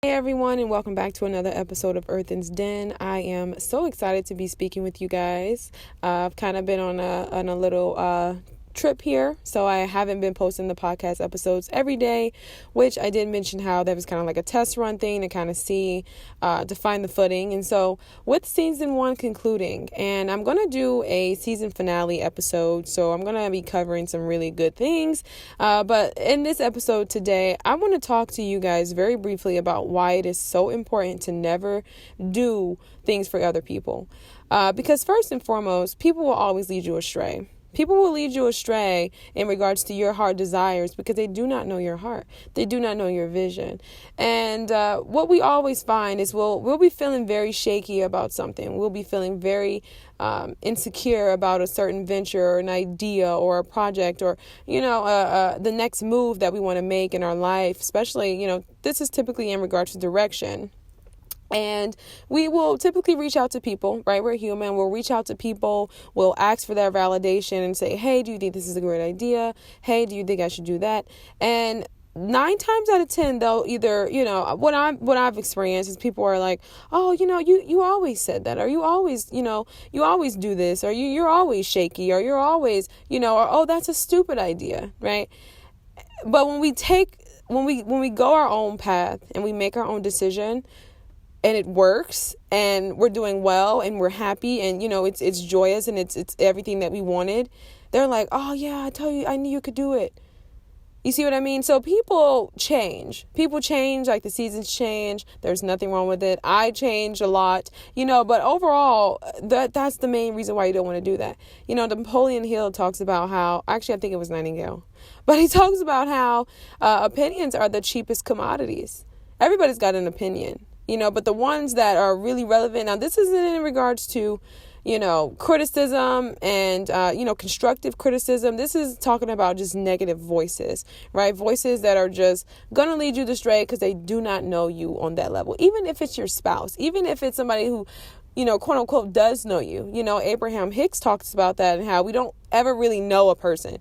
Hey everyone, and welcome back to another episode of Earthen's Den. I am so excited to be speaking with you guys. I've kind of been on a little trip here, so I haven't been posting the podcast episodes every day, which I did mention how that was kind of like a test run thing to kind of see, to find the footing. And so with season 1 concluding, and I'm going to do a season finale episode, so I'm going to be covering some really good things. But in this episode today, I want to talk to you guys very briefly about why it is so important to never do things for other people. Because first and foremost, people will always lead you astray. People will lead you astray in regards to your heart desires because they do not know your heart. They do not know your vision. And what we always find is we'll be feeling very shaky about something. We'll be feeling very insecure about a certain venture or an idea or a project or, the next move that we want to make in our life, especially, this is typically in regards to direction. And we will typically reach out to people, right? We're human. We'll reach out to people. We'll ask for their validation and say, hey, do you think this is a great idea? Hey, do you think I should do that? And 9 times out of 10, they'll either, what I've experienced is people are like, oh, you always said that, or you always do this, or you're always shaky, or you're always, or, oh, that's a stupid idea, right? But when we go our own path and we make our own decision, and it works and we're doing well and we're happy and, it's joyous and it's everything that we wanted. They're like, oh, yeah, I tell you, I knew you could do it. You see what I mean? So people change. People change, like the seasons change. There's nothing wrong with it. I changed a lot, but overall, that's the main reason why you don't want to do that. Napoleon Hill talks about how, actually, I think it was Nightingale, but he talks about how opinions are the cheapest commodities. Everybody's got an opinion. But the ones that are really relevant, now this isn't in regards to, criticism and, constructive criticism. This is talking about just negative voices, right? Voices that are just going to lead you astray because they do not know you on that level. Even if it's your spouse, even if it's somebody who, quote unquote, does know you. Abraham Hicks talks about that and how we don't ever really know a person.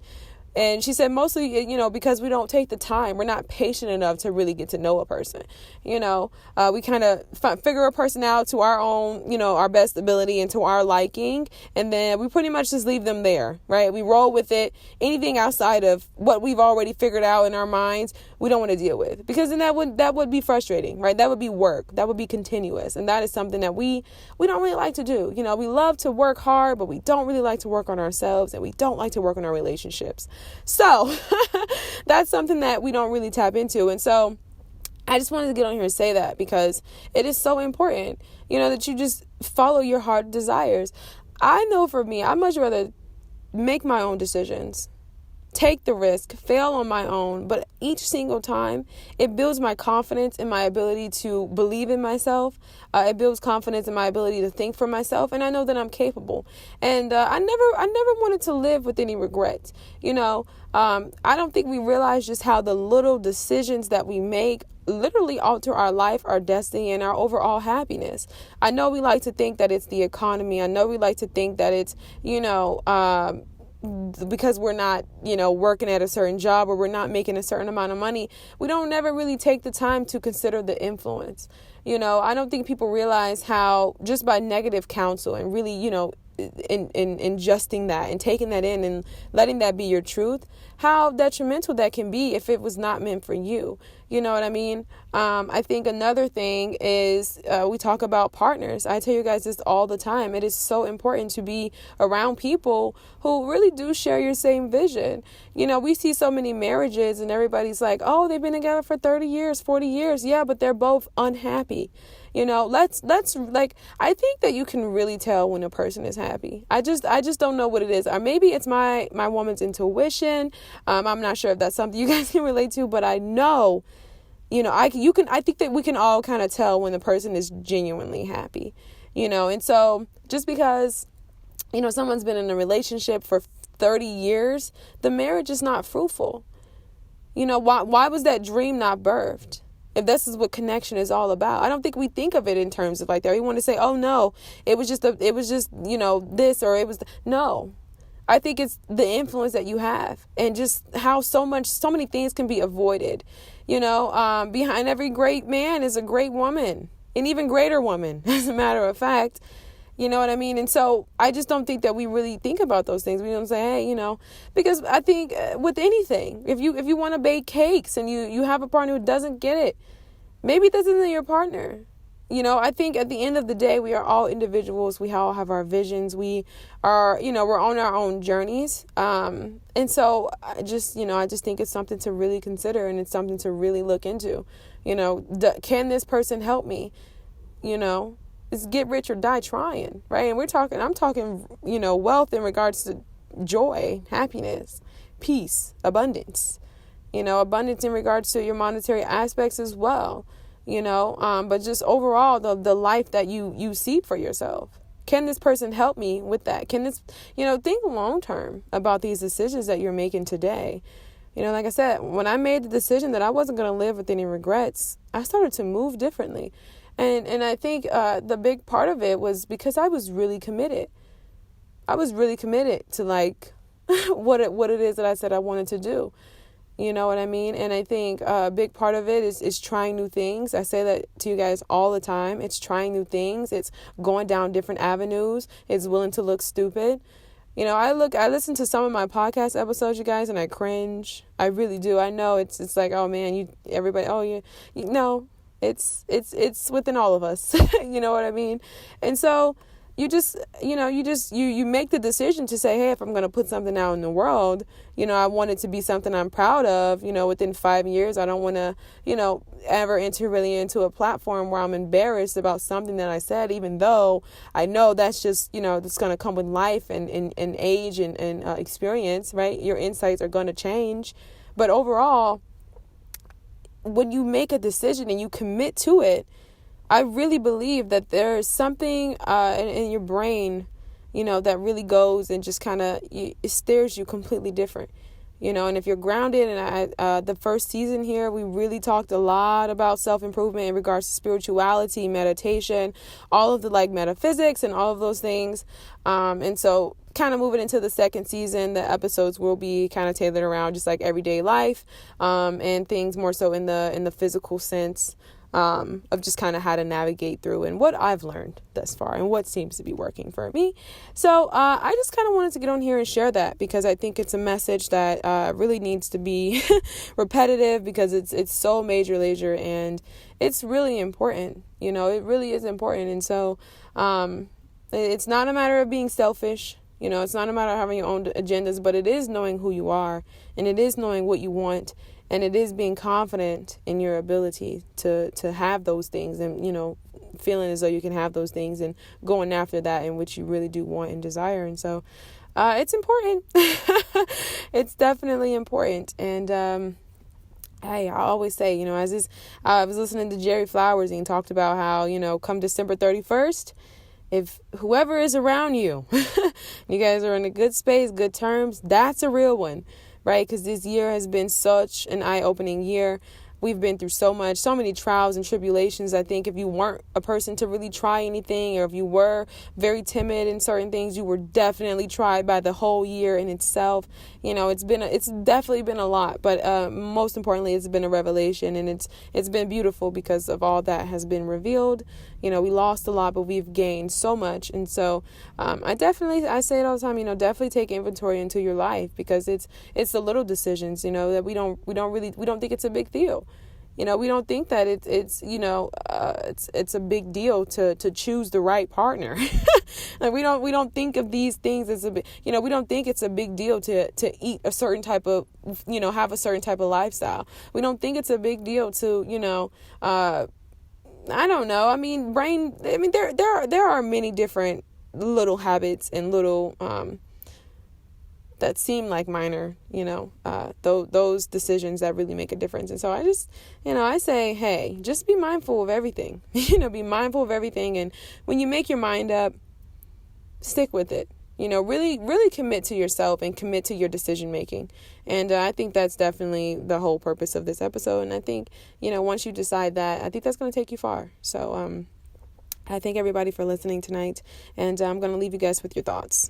And she said mostly, because we don't take the time, we're not patient enough to really get to know a person. We kind of figure a person out to our own, our best ability and to our liking. And then we pretty much just leave them there, right? We roll with it. Anything outside of what we've already figured out in our minds, we don't want to deal with. Because then that would be frustrating, right? That would be work. That would be continuous. And that is something that we don't really like to do. We love to work hard, but we don't really like to work on ourselves and we don't like to work on our relationships. So that's something that we don't really tap into. And so I just wanted to get on here and say that because it is so important, that you just follow your heart desires. I know for me, I'd much rather make my own decisions, take the risk, fail on my own. But each single time, it builds my confidence in my ability to believe in myself. It builds confidence in my ability to think for myself. And I know that I'm capable. And I never wanted to live with any regrets. I don't think we realize just how the little decisions that we make literally alter our life, our destiny, and our overall happiness. I know we like to think that it's the economy. I know we like to think that it's, because we're not, working at a certain job or we're not making a certain amount of money, we don't never really take the time to consider the influence. I don't think people realize how just by negative counsel and really, in ingesting that and taking that in and letting that be your truth, how detrimental that can be if it was not meant for you. You know what I mean? I think another thing is we talk about partners. I tell you guys this all the time. It is so important to be around people who really do share your same vision. We see so many marriages and everybody's like, oh, they've been together for 30 years, 40 years. Yeah, but they're both unhappy. Let's like, I think that you can really tell when a person is happy. I just don't know what it is. Or maybe it's my woman's intuition. I'm not sure if that's something you guys can relate to, but I know, I think that we can all kind of tell when the person is genuinely happy, and so just because, someone's been in a relationship for 30 years, the marriage is not fruitful. Why was that dream not birthed? If this is what connection is all about. I don't think we think of it in terms of like that. We want to say, oh no, it was just, this, or it was, no. I think it's the influence that you have and just how so many things can be avoided. Behind every great man is a great woman, an even greater woman, as a matter of fact. You know what I mean? And so I just don't think that we really think about those things. We don't say, hey, because I think with anything, if you want to bake cakes and you have a partner who doesn't get it, maybe this isn't your partner. I think at the end of the day, we are all individuals. We all have our visions. We are, we're on our own journeys. And so I just think it's something to really consider, and it's something to really look into. Can this person help me? It's get rich or die trying, right? And I'm talking, wealth in regards to joy, happiness, peace, abundance, abundance in regards to your monetary aspects as well, but just overall the life that you see for yourself. Can this person help me with that? Can this, think long term about these decisions that you're making today. Like I said, when I made the decision that I wasn't going to live with any regrets, I started to move differently. And I think the big part of it was because I was really committed. I was really committed to what it is that I said I wanted to do. You know what I mean? And I think a big part of it is trying new things. I say that to you guys all the time. It's trying new things. It's going down different avenues. It's willing to look stupid. I listen to some of my podcast episodes, you guys, and I cringe. I really do. I know it's like, oh man, no. It's within all of us. You know what I mean? And so you just, you make the decision to say, hey, if I'm going to put something out in the world, I want it to be something I'm proud of, within 5 years. I don't want to, ever enter really into a platform where I'm embarrassed about something that I said, even though I know that's just, that's going to come with life and age and experience, right? Your insights are going to change. But overall, when you make a decision and you commit to it, I really believe that there's something in your brain, that really goes and just kind of it steers you completely different, and if you're grounded. And the first season here, we really talked a lot about self-improvement in regards to spirituality, meditation, all of the metaphysics and all of those things. And so kind of moving into the second season, the episodes will be kind of tailored around just everyday life, and things more so in the physical sense, of just kind of how to navigate through and what I've learned thus far and what seems to be working for me. So I just kind of wanted to get on here and share that because I think it's a message that really needs to be repetitive because it's so major, and it's really important. It really is important. And so it's not a matter of being selfish. It's not a matter of having your own agendas, but it is knowing who you are, and it is knowing what you want, and it is being confident in your ability to have those things and, feeling as though you can have those things and going after that in which you really do want and desire. And so it's important. It's definitely important. And hey, I always say, I was listening to Jerry Flowers and he talked about how, come December 31st, if whoever is around you, you guys are in a good space, good terms, that's a real one, right? Because this year has been such an eye-opening year. We've been through so many trials and tribulations. I think if you weren't a person to really try anything, or if you were very timid in certain things, you were definitely tried by the whole year in itself. It's definitely been a lot, but most importantly, it's been a revelation, and it's been beautiful because of all that has been revealed. We lost a lot, but we've gained so much. And so I say it all the time, definitely take inventory into your life, because it's the little decisions, that we don't think it's a big deal. We don't think that it's a big deal to choose the right partner. We don't think of these things as we don't think it's a big deal to eat a certain type of, have a certain type of lifestyle. We don't think it's a big deal to, I don't know. There are many different little habits and little, that seem like minor, those decisions that really make a difference. And so I just, I say, hey, just be mindful of everything, be mindful of everything. And when you make your mind up, stick with it, really, really commit to yourself and commit to your decision making. And I think that's definitely the whole purpose of this episode. And I think, once you decide that, I think that's going to take you far. So I thank everybody for listening tonight. And I'm going to leave you guys with your thoughts.